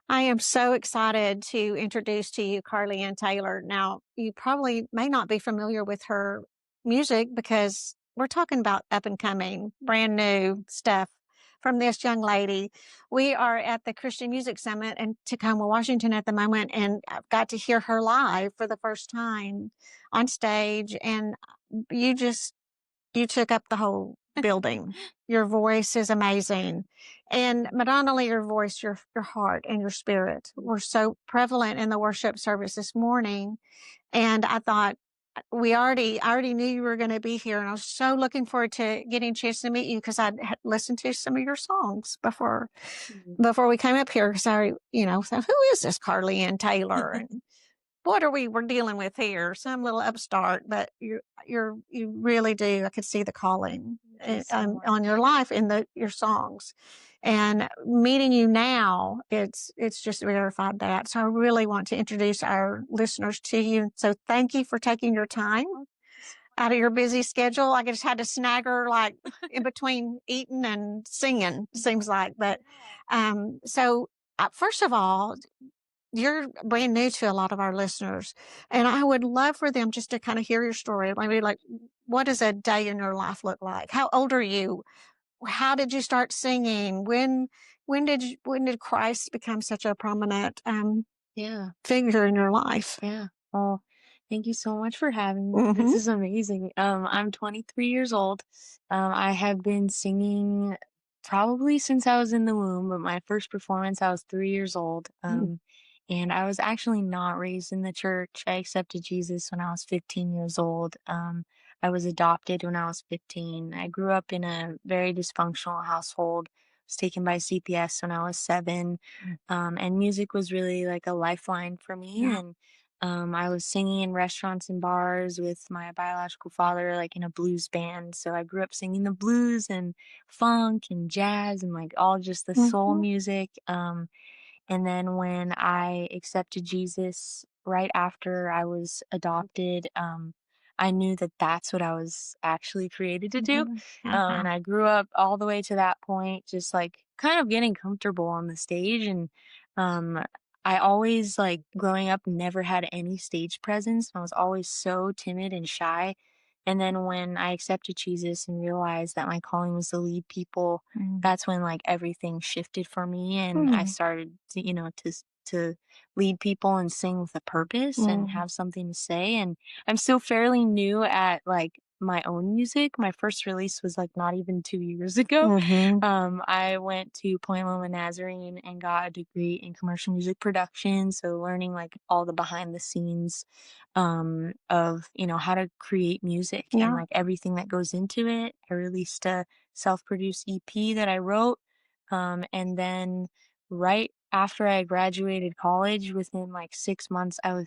I am so excited to introduce to you Carly Ann Taylor. Now, you probably may not be familiar with her music because we're talking about up and coming, brand new stuff from this young lady. We are at the Christian Music Summit in Tacoma, Washington at the moment, and I've got to hear her live for the first time on stage. And you just you took up the whole building. Your voice is amazing. And but not only your voice, your heart and your spirit were so prevalent in the worship service this morning. And I thought I already knew you were going to be here, and I was so looking forward to getting a chance to meet you because I'd listened to some of your songs Mhm. before we came up here. Because thought, who is this Carly Ann Taylor? And what are we're dealing with here? Some little upstart, but you really do. I could see the calling Thank you so on your much. life in your songs, and meeting you now, it's just verified that. So I really want to introduce our listeners to you. So thank you for taking your time Oh, so out of your busy schedule. I just had to snag her like in between eating and singing. Seems like, but yeah. so. First of all, you're brand new to a lot of our listeners, and I would love for them just to kind of hear your story. Maybe like, what does a day in your life look like? How old are you? How did you start singing? When did Christ become such a prominent Yeah. figure in your life? Yeah. Well, thank you so much for having me. This Mm-hmm. is amazing. I'm 23 years old. I have been singing probably since I was in the womb, but my first performance, I was 3 years old. And I was actually not raised in the church. I accepted Jesus when I was 15 years old. I was adopted when I was 15. I grew up in a very dysfunctional household. Was taken by CPS when I was 7. And music was really like a lifeline for me. Yeah. And I was singing in restaurants and bars with my biological father, like in a blues band. So I grew up singing the blues and funk and jazz and like all just the soul Mm-hmm. music. And then when I accepted Jesus right after I was adopted, I knew that that's what I was actually created to do. Uh-huh. And I grew up all the way to that point, just like kind of getting comfortable on the stage. And um, I always, like, growing up, never had any stage presence. I was always so timid and shy. And then when I accepted Jesus and realized that my calling was to lead people, that's when, like, everything shifted for me, and I Mm-hmm. started to, to lead people and sing with a purpose and Mm-hmm. have something to say. And I'm still fairly new at, like, my own music. My first release was, like, not even 2 years ago. Mm-hmm. I went to Point Loma Nazarene and got a degree in commercial music production, so learning, like, all the behind the scenes, of, how to create music and, Yeah. like, everything that goes into it. I released a self-produced EP that I wrote, and then right after I graduated college, within, like, 6 months, I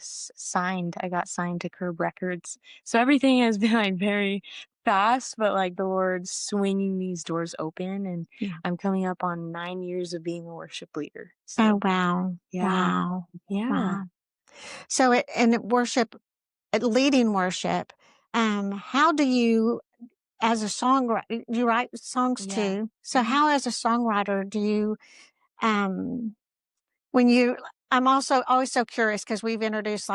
got signed to Curb Records. So everything has been, like, very fast, but, like, the Lord's swinging these doors open, and Yeah. I'm coming up on 9 years of being a worship leader. Oh So, wow. yeah. Wow. Yeah. Wow. So worship, leading worship, how do you, as a songwriter, you write songs Yeah. too. So Mhm. how, as a songwriter, do you, um, when you, I'm also always so curious because we've introduced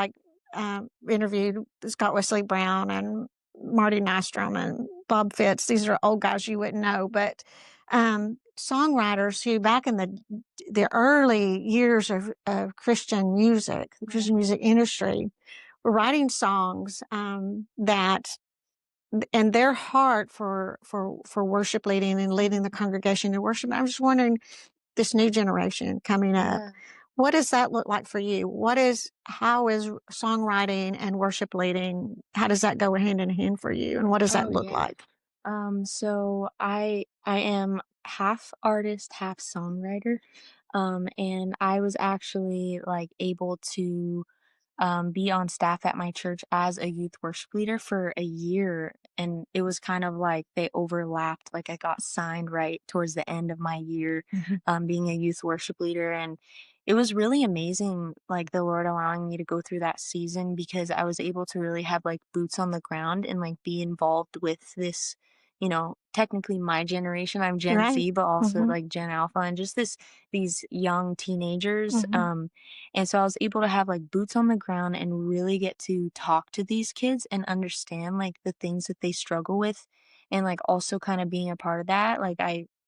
interviewed Scott Wesley Brown and Marty Nystrom and Bob Fitz. These are old guys you wouldn't know, but songwriters who back in the early years of Christian music, the Yeah. Christian music industry, were writing songs that and their heart for worship leading and leading the congregation in worship. I'm just wondering, this new generation coming up, Yeah. what does that look like for you? How is songwriting and worship leading? How does that go hand in hand for you? And what does that Oh, look yeah. like? So I am half artist, half songwriter. And I was actually, like, able to be on staff at my church as a youth worship leader for a year. And it was kind of like they overlapped. Like, I got signed right towards the end of my year, Mhm. being a youth worship leader. And it was really amazing, like, the Lord allowing me to go through that season, because I was able to really have, like, boots on the ground and, like, be involved with this, technically my generation. I'm Gen Right. Z, but also Mhm. like Gen Alpha, and just these young teenagers. Mhm. And so I was able to have like boots on the ground and really get to talk to these kids and understand like the things that they struggle with, and like also kind of being a part of that. Like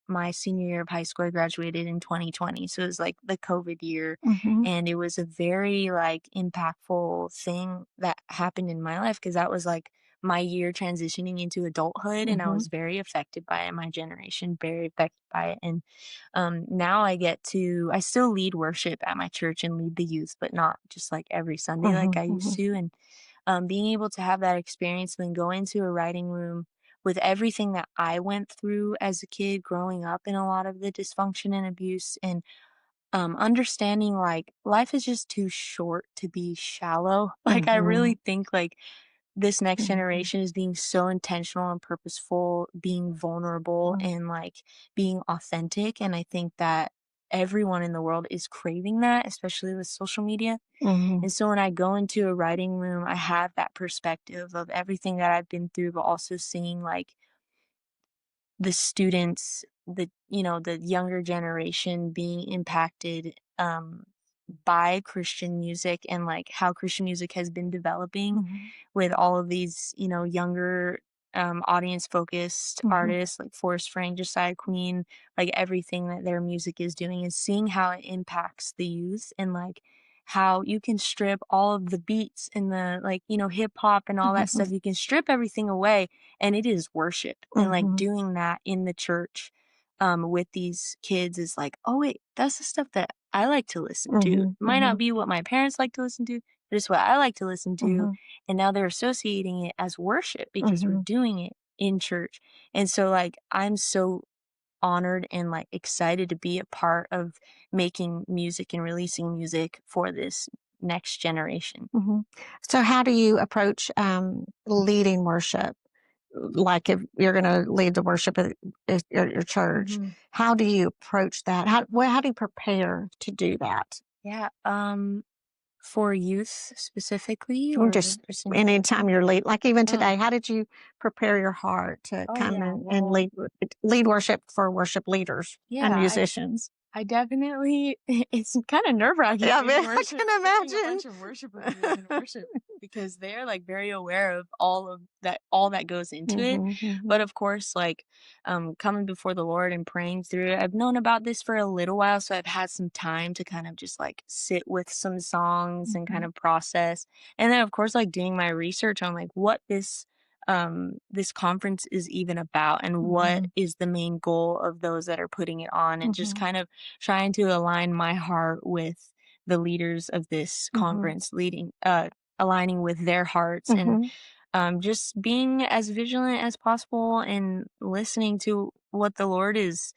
my senior year of high school, I graduated in 2020, so it was like the COVID year, Mhm. and it was a very like impactful thing that happened in my life because that was like my year transitioning into adulthood, and I Mhm. was very affected by it. My generation very affected by it, and now I still lead worship at my church and lead the youth, but not just like every Sunday like Mhm. I used Mhm. to. And being able to have that experience, then go into a writing room with everything that I went through as a kid growing up in a lot of the dysfunction and abuse, and understanding like life is just too short to be shallow. Like I Mhm. really think like this next Mhm. generation is being so intentional and purposeful, being vulnerable Mhm. and like being authentic. And I think that everyone in the world is craving that, especially with social media. Mhm. And so when I go into a writing room, I have that perspective of everything that I've been through, but also seeing like the students, the younger generation being impacted by Christian music, and like how Christian music has been developing Mhm. with all of these, younger audience focused Mhm. artists like Forrest Frank, Josiah Queen, like everything that their music is doing, is seeing how it impacts the youth, and like how you can strip all of the beats and the like, hip hop and all that Mhm. stuff. You can strip everything away and it is worship. And like Mhm. doing that in the church with these kids is like, oh wait, that's the stuff that I like to listen to. It Mhm. might not Mhm. be what my parents like to listen to, but it's what I like to listen to. Mhm. And now they're associating it as worship because we're Mhm. doing it in church. And so like I'm so honored and like excited to be a part of making music and releasing music for this next generation. Mhm. So how do you approach, leading worship? Like, if you're gonna lead the worship at your church, Mhm. how do you approach that? How do you prepare to do that? Yeah. For youth specifically Or or just just in general? anytime you're lead like, even Oh, today, how did you prepare your heart to oh come yeah. and Well, lead worship for worship leaders and yeah, musicians? I definitely it's kind of nerve-wracking Yeah, leading I worship, leading a can bunch of worship leaders in worship because they're like very aware of all that goes into it. imagine. Mhm, But of course, like coming before the Lord and praying through it, I've known about this for a little while, so I've had some time to kind of just like sit with some songs and kind mhm, of process. And then of course like doing my research on like what this conference is even about and what mhm, is the main goal of those that are putting it on, and just mhm, kind of trying to align my heart with the leaders of this mhm, conference, aligning with their hearts, and mhm, just being as vigilant as possible and listening to what the Lord is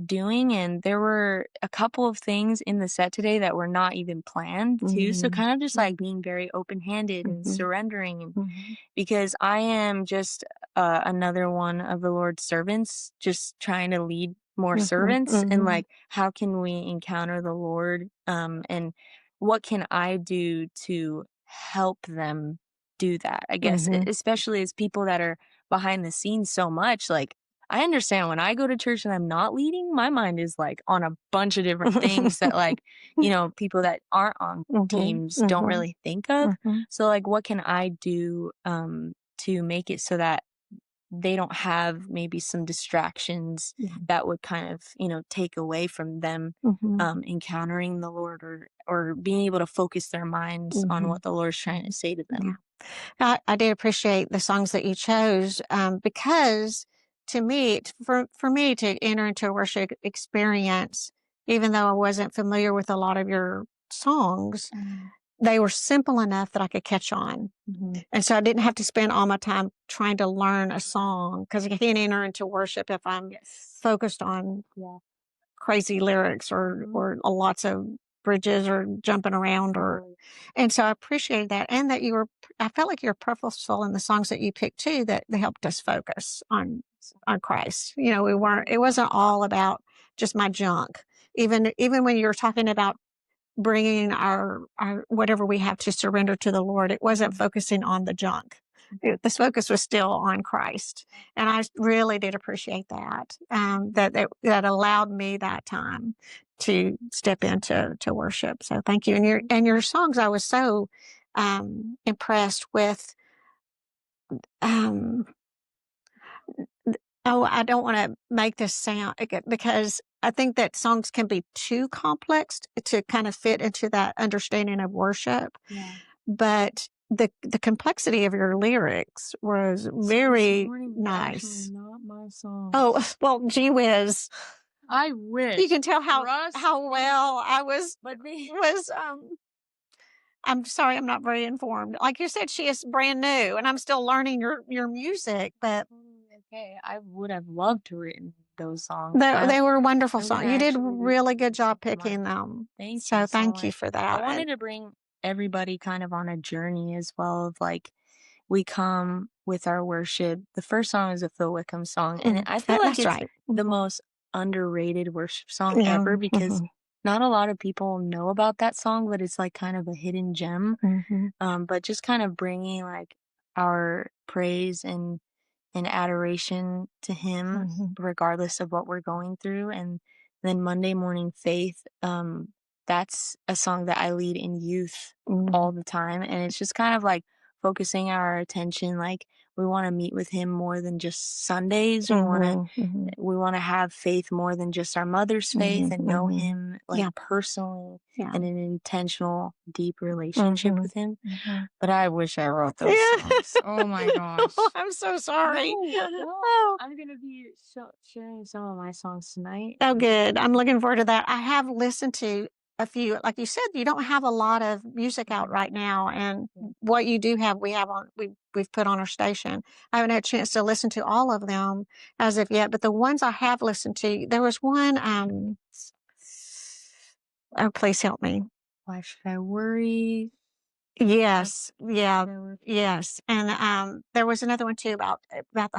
doing. And there were a couple of things in the set today that were not even planned too, so mhm, kind of just mhm, like being very open-handed and mhm, surrendering, and mhm, because I am just another one of the Lord's servants, just trying to lead more mhm, servants. And mhm, like, how can we encounter the Lord? And what can I do to help them do that? I guess, mhm, especially as people that are behind the scenes so much. Like, I understand when I go to church and I'm not leading, my mind is like on a bunch of different things that, like, people that aren't on mhm, teams don't mhm, really think of. mhm. So, like, what can I do to make it so that they don't have maybe some distractions Yeah. that would kind of, take away from them Mhm, encountering the Lord, or being able to focus their minds on mhm. what the Lord's trying to say to Yeah. them. I did appreciate the songs that you chose, because to me, for me to enter into a worship experience, even though I wasn't familiar with a lot of your songs, Mm, they were simple enough that I could catch on. mhm. And so I didn't have to spend all my time trying to learn a song because I can't enter into worship if I'm Yes. focused on Yeah. crazy lyrics Mhm. or lots of bridges or jumping around or Right. and so I appreciate that and that I felt like you were purposeful in the songs that you picked too that they helped us focus So, on Christ. You know, we weren't mhm. it wasn't all about just my junk. Even when you were talking about bringing our whatever we have to surrender to the Lord, it wasn't Mhm. focusing on the junk. the focus was still on Christ, and I really did appreciate that. That allowed me that time to step into to worship. So thank you. And your songs, I was so impressed with. Um, oh, I don't want to make this sound because I think that songs can be too complex to kind of fit into that understanding of worship. Yeah. But the complexity of your lyrics was See, this very morning was actually nice. not my song. Oh, well, gee whiz. I wish. You can tell how Trust how me. well I was But they was I'm sorry, I'm not very informed. Like you said, she is brand new and I'm still learning your music, but okay. I would have loved to written those songs. they were wonderful I would songs. You did a actually really good listen job to them. picking them. Thank you So so thank you much. for I that. wanted And to bring everybody kind of on a journey as well of like we come with our worship. The first song is a Phil Wickham song, and I feel like that's it's right. the most underrated worship song Yeah. ever because not a lot of people know about that song, but it's like kind of a hidden gem. But just kind of bringing like our praise and adoration to him regardless of what we're going through. And then Monday Morning Faith, that's a song that I lead in youth all the time. And it's just kind of like focusing our attention, like we want to meet with him more than just Sundays. We want to have faith more than just our mother's faith and know him like Yeah. personally Yeah. and an intentional, deep relationship with him. But I wish I wrote those songs. Oh my gosh. I'm so sorry. No, Oh. I'm gonna be sharing some of my songs tonight. Oh, good. I'm looking forward to that. I have listened to a few. Like you said, you don't have a lot of music out right now, and what you do have, we've put on our station. I haven't had a chance to listen to all of them as of yet, but the ones I have listened to, there was one. Oh, please help me. Why should I worry? Yes, yeah, Should I worry? yes, and there was another one too about the about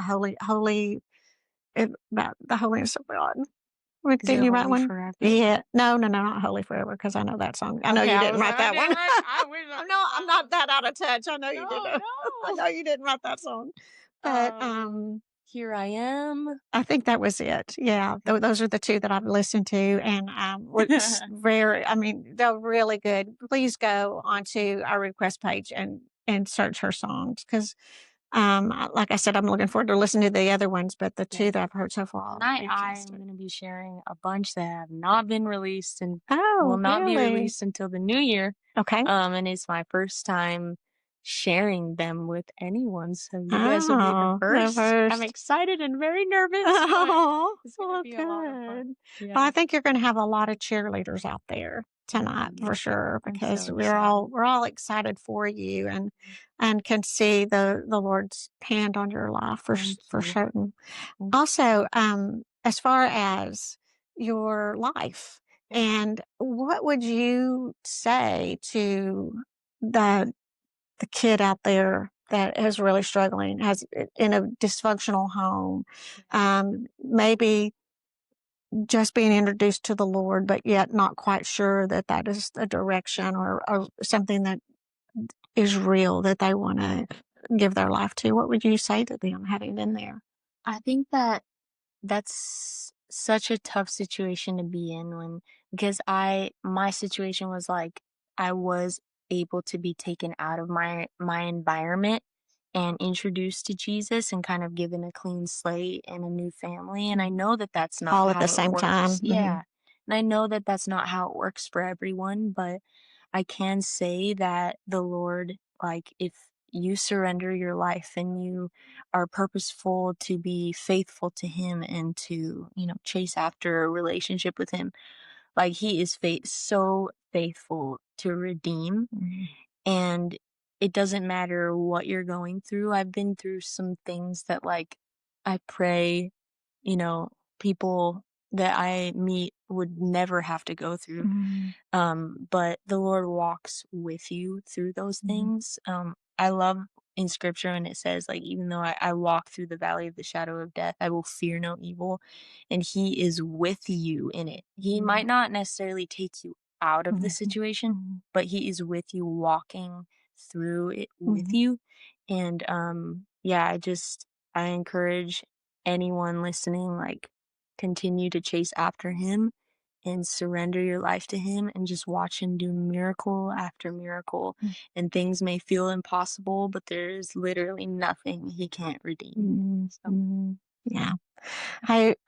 the holiness of God. Is it Didn't you write Holy one? Forever? Yeah. No, no, no, not Holy Forever, because I know that song. I know Okay, you I didn't was like, write I that one. didn't write. I wish I I'm not that out of touch. I know you no, didn't. I no. know you didn't write that song. But Here I am. I think that was it. Yeah, those are the 2 that I've listened to, and was very. I mean, they're really good. Please go onto our request page and search her songs because, like I said, I'm looking forward to listening to the other ones, but the 2 Yes. that I've heard so far, Tonight, I'm fantastic. going to be sharing a bunch that have not been released and will Oh, not be really? released until the new year. Okay. And it's my first time sharing them with anyone. So you guys will be the Oh, the first. I'm first. excited and very nervous, but Oh, it's going to well, be a lot of fun. good. Well, I Yeah. think you're going to have a lot of cheerleaders out there tonight for sure I'm because so we're excited. all excited for you and can see the Lord's hand on your life Thank for you. certain. Thank Also, as far as your life, you. and what would you say to the the kid out there that is really struggling, has in a dysfunctional home, maybe just being introduced to the Lord, but yet not quite sure that that is a direction or something that is real that they want to give their life to. What would you say to them having been there? I think that that's such a tough situation to be in when because my situation was like I was able to be taken out of my environment and introduced to Jesus and kind of given a clean slate and a new family and I know that that's not All at the how it same time. works. Yeah. And I know that that's not how it works for everyone, but I can say that the Lord like if you surrender your life and you are purposeful to be faithful to him and to, chase after a relationship with him. Like he is so faithful to redeem and it doesn't matter what you're going through. I've been through some things that like I pray, you know, people that I meet would never have to go through. But the Lord walks with you through those things. I love in scripture when it says, like, even though I walk through the valley of the shadow of death, I will fear no evil. And he is with you in it. He might not necessarily take you out of the situation, but he is with you walking through it with you. And yeah, I encourage anyone listening, like, continue to chase after him and surrender your life to him and just watch him do miracle after miracle. And things may feel impossible, but there's literally nothing he can't redeem. So, Mhm. Yeah.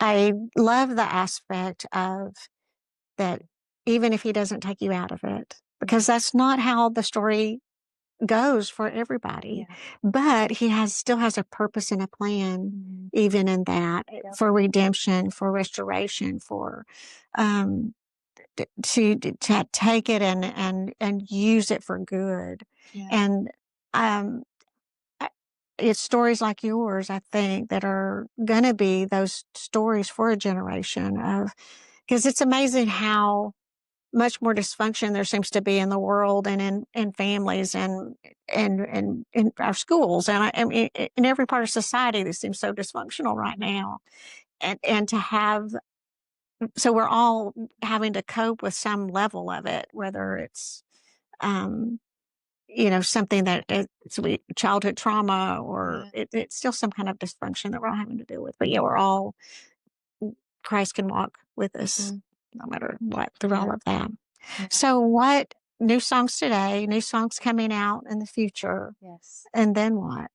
I love the aspect of that even if he doesn't take you out of it, because that's not how the story goes for everybody. yeah. But he still has a purpose and a plan Mhm. even in that Yep. for redemption, for restoration, for um to take it and use it for good. Yeah. And um I it's stories like yours, I think, that are gonna be those stories for a generation of, because it's amazing how much more dysfunction there seems to be in the world and in families and in our schools, and I mean, in every part of society that seems so dysfunctional right Mhm. now. And to have so we're all having to cope with some level of it, whether it's, um something that it's childhood trauma, or Yeah. it's still some kind of dysfunction that we're all having to deal with. But yeah, we're all Christ can walk with us Mhm. no matter what through all Yeah. of that. Yeah. So, what new songs today? New songs coming out in the future, Yes. and then what?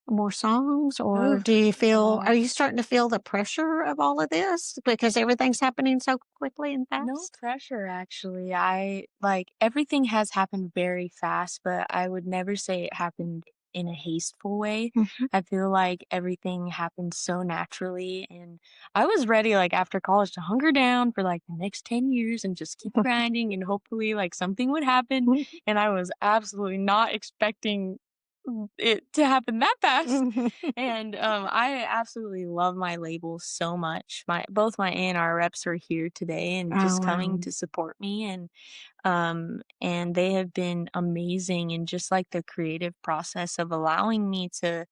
More songs, or Ooh. do you feel? Are Um, you starting to feel the pressure of all of this because everything's happening so quickly and no fast? pressure, actually. I like everything has happened very fast, but I would never say it happened in a hasteful way. Mhm. I feel like everything happened so naturally, and I was ready, like, after college to hunker down for like the next 10 years and just keep grinding and hopefully like something would happen. And I was absolutely not expecting it to happen that fast. And I absolutely love my label so much. My both my A&R reps are here today and Oh just coming wow. to support me, and they have been amazing in just like the creative process of allowing me to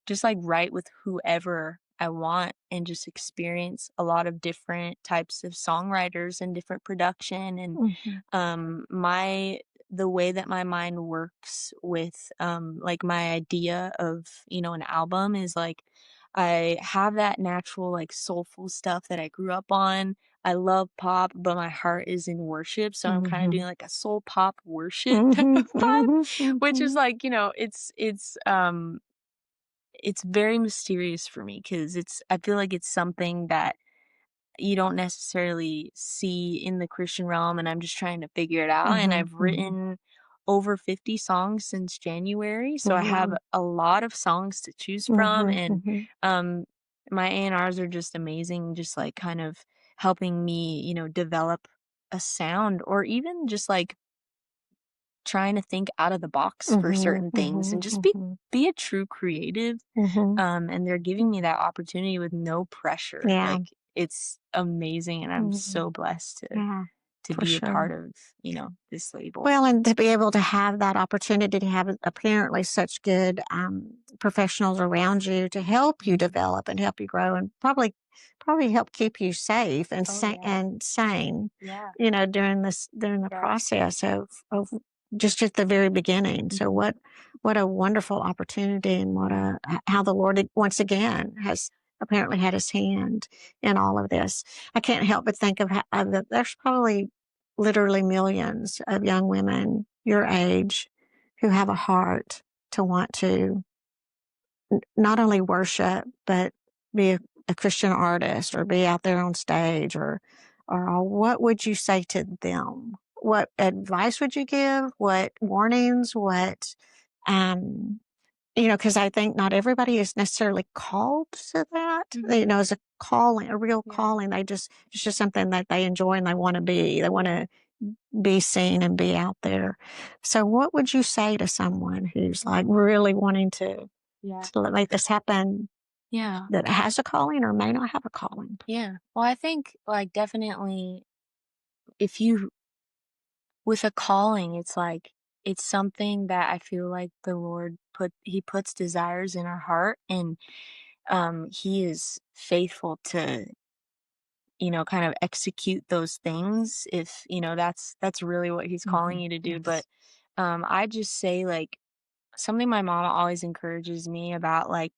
just like write with whoever I want and just experience a lot of different types of songwriters and different production. And Mhm. my the way that my mind works with like my idea of, an album is like I have that natural like soulful stuff that I grew up on. I love pop, but my heart is in worship, so I'm kind of doing Mhm. like a soul pop worship Mhm. vibe, Mhm. which is Mhm. like, it's very mysterious for me because I feel like it's something that you don't necessarily see in the Christian realm, and I'm just trying to figure it out. And Mhm. I've Mhm. written over 50 songs since January, so I have Wow. a lot of songs to choose from. Mhm. And Mhm. um, my A&Rs are just amazing, just like kind of helping me, develop a sound, or even just like trying to think out of the box for Mhm. certain things and Mhm. just Mhm. be a true creative. Mhm. And they're giving me that opportunity with no pressure. Yeah. Like, it's amazing, and I'm Mhm. so blessed Yeah, to for be a sure. part of, this label. Well, and to be able to have that opportunity to have apparently such good professionals around you to help you Mhm. develop and help you grow, and probably help keep you safe and Oh, yeah. sane, Yeah. during the Yes. process of just at the very beginning. So Mhm. what a wonderful opportunity, and what a how the Lord once again has apparently had His hand in all of this. I can't help but think of there's probably literally millions of young women your age who have a heart to want to not only worship, but be a Christian artist or be out there on stage, or what would you say to them? What advice would you give? What warnings? Um, because I think not everybody is necessarily called to that, Mhm. as a calling, a real Yeah. calling. It's just something that they enjoy and they want to be. They want Yeah. to be seen and be out there. So what would you say to someone who's like Mhm. really wanting to Yeah. make this happen, Yeah. that has a calling or may not have a calling? Yeah. Well, I think, like, definitely if you with a calling, it's like it's something that I feel like the Lord he puts desires in our heart, and he is faithful to, kind of execute those things if, that's really what he's calling Mhm. you to do. But Yes. I just say, like, something my mom always encourages me about, like,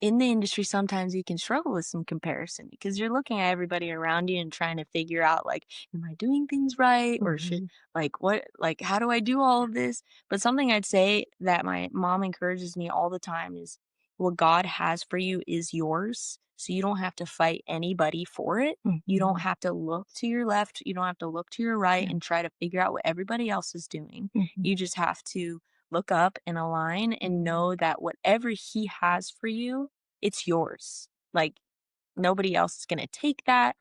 in the industry, sometimes you can struggle with some comparison because you're looking at everybody around you and trying to figure out, like, am I doing things right? Or should, Mhm. like, how do I do all of this? But something I'd say that my mom encourages me all the time is what God has for you is yours. So you don't have to fight anybody for it. You don't Mhm. have to look to your left. You don't have to look to your right Yeah. and try to figure out what everybody else is doing. Mhm. You just have to look up and align and know that whatever He has for you, it's yours. Like, nobody else is gonna take that.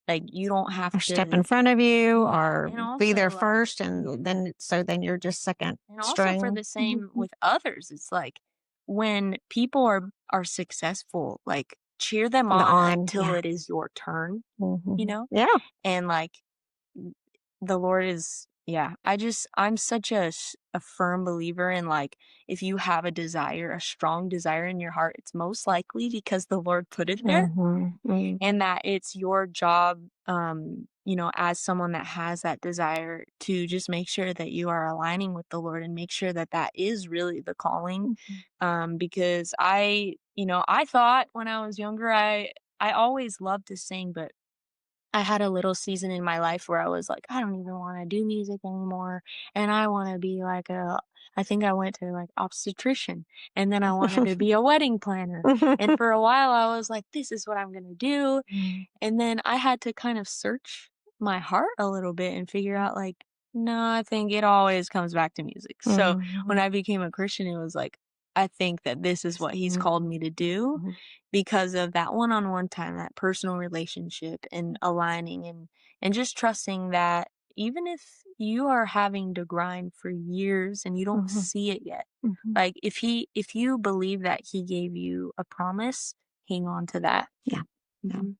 Like, you don't have Or step to. in front of you Yeah, or and be also, there like, first and then you're just second and also for string. the same with others, it's like, when people are successful, like, cheer them The on on, until yeah. it is your turn, you Mhm. know? Yeah. And, like, the Lord is, yeah, I'm such a firm believer in, like, if you have a desire, a strong desire in your heart, it's most likely because the Lord put it there, Mhm. Mm. and that it's your job, as someone that has that desire, to just make sure that you are aligning with the Lord and make sure that that is really the calling. Mhm. Because I thought when I was younger, I always loved to sing, but I had a little season in my life where I was like, I don't even want to do music anymore. And I want to be like I think I went to like obstetrician, and then I wanted to be a wedding planner. And for a while I was like, this is what I'm going to do. Mm. And then I had to kind of search my heart a little bit and figure out, like, no, I think it always comes back to music. So when Mhm. I became a Christian, it was like, I think that this is what He's called Mhm. me to do, Mhm. because of that one-on-one time, that personal relationship, and aligning, and just trusting that even if you are having to grind for years and you don't Mhm. see it yet, Mhm. like, if you believe that He gave you a promise, hang on to that. Yeah. Yeah. Mhm.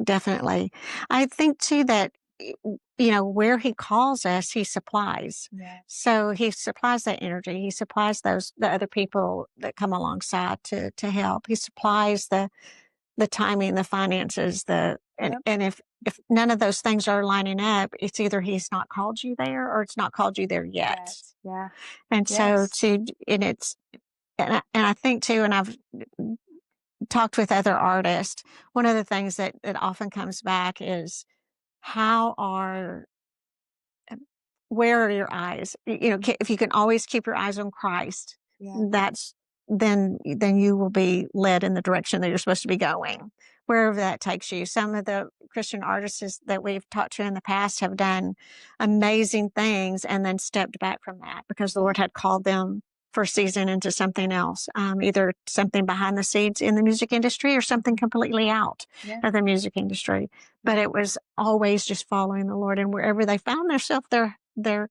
Definitely. I think too that, where he calls us, he supplies. Yes. So he supplies that energy. He supplies the other people that come alongside to help. He supplies the timing, the finances, Yep. and if none of those things are lining up, it's either he's not called you there or it's not called you there yet. Yes. Yeah. And so Yes. to and it's and I think too, and I've talked with other artists, one of the things that often comes back is how are where are your eyes? If you can always keep your eyes on Christ, Yeah. that's then you will be led in the direction that you're supposed to be going, wherever that takes you. Some of the Christian that we've talked to in the past have done amazing things and then stepped back from that because the Lord had called them for a season into something else, either something behind the scenes in the music industry or something completely out Yeah. of the music industry. But Yeah. it was always just following the Lord, and wherever they found themselves, they're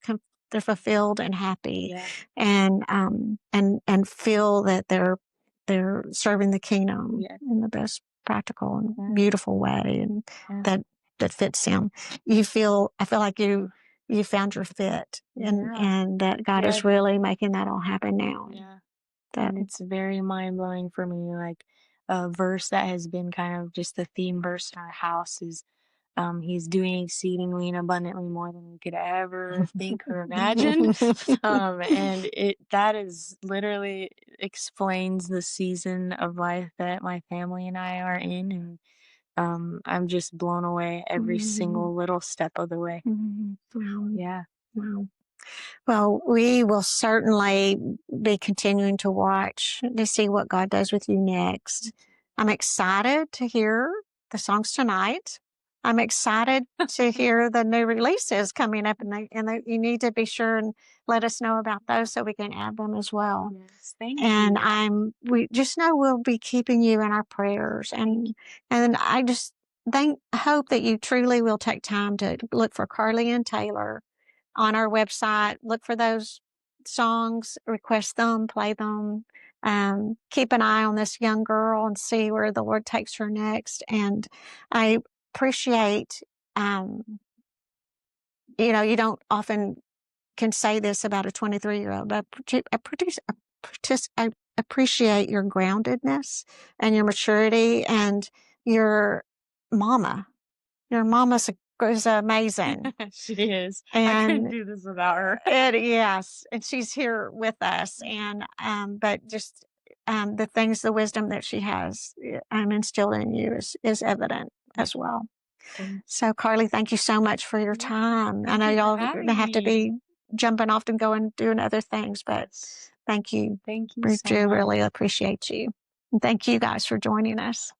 fulfilled and happy, Yeah. and feel that they're serving the kingdom Yes. in the best practical and Yeah. beautiful way, and Yeah. that fits them. I feel like you found your fit, Yeah. and that God Yeah. is really making that all happen now. Yeah. That And it's very mind blowing for me. Like, a verse that has been kind of just the theme verse in our house is, He's doing exceedingly and abundantly more than we could ever think or imagine. And that is literally explains the season of life that my family and I are in. And I'm just blown away every single little step of the way. Wow. Yeah. Wow. Well, we will certainly be continuing to watch to see what God does with you next. I'm excited to hear the songs tonight. I'm excited to hear the new releases coming up, you need to be sure and let us know about those so we can add them as well. Yes. Thank And you. we just know we'll be keeping you in our prayers, Thank you. and I just hope that you truly will take time to look for Carly and Taylor on our website. Look for those songs, request them, play them. Keep an eye on this young girl and see where the Lord takes her next. And I appreciate, you don't often can say this about a 23-year-old, but I appreciate your groundedness and your maturity and your mama. Your mama's is amazing. She is. I couldn't And do this without her. yes, and she's here with us, and, but just, the wisdom that she has, instilled in you is evident as well. Thank So, Carly, thank you so much for your yeah. time. I Thank know you for y'all are gonna having have to me. be jumping off and going doing other things, but Yes. thank you. Thank you We so do much. really appreciate you. And thank you guys for joining us.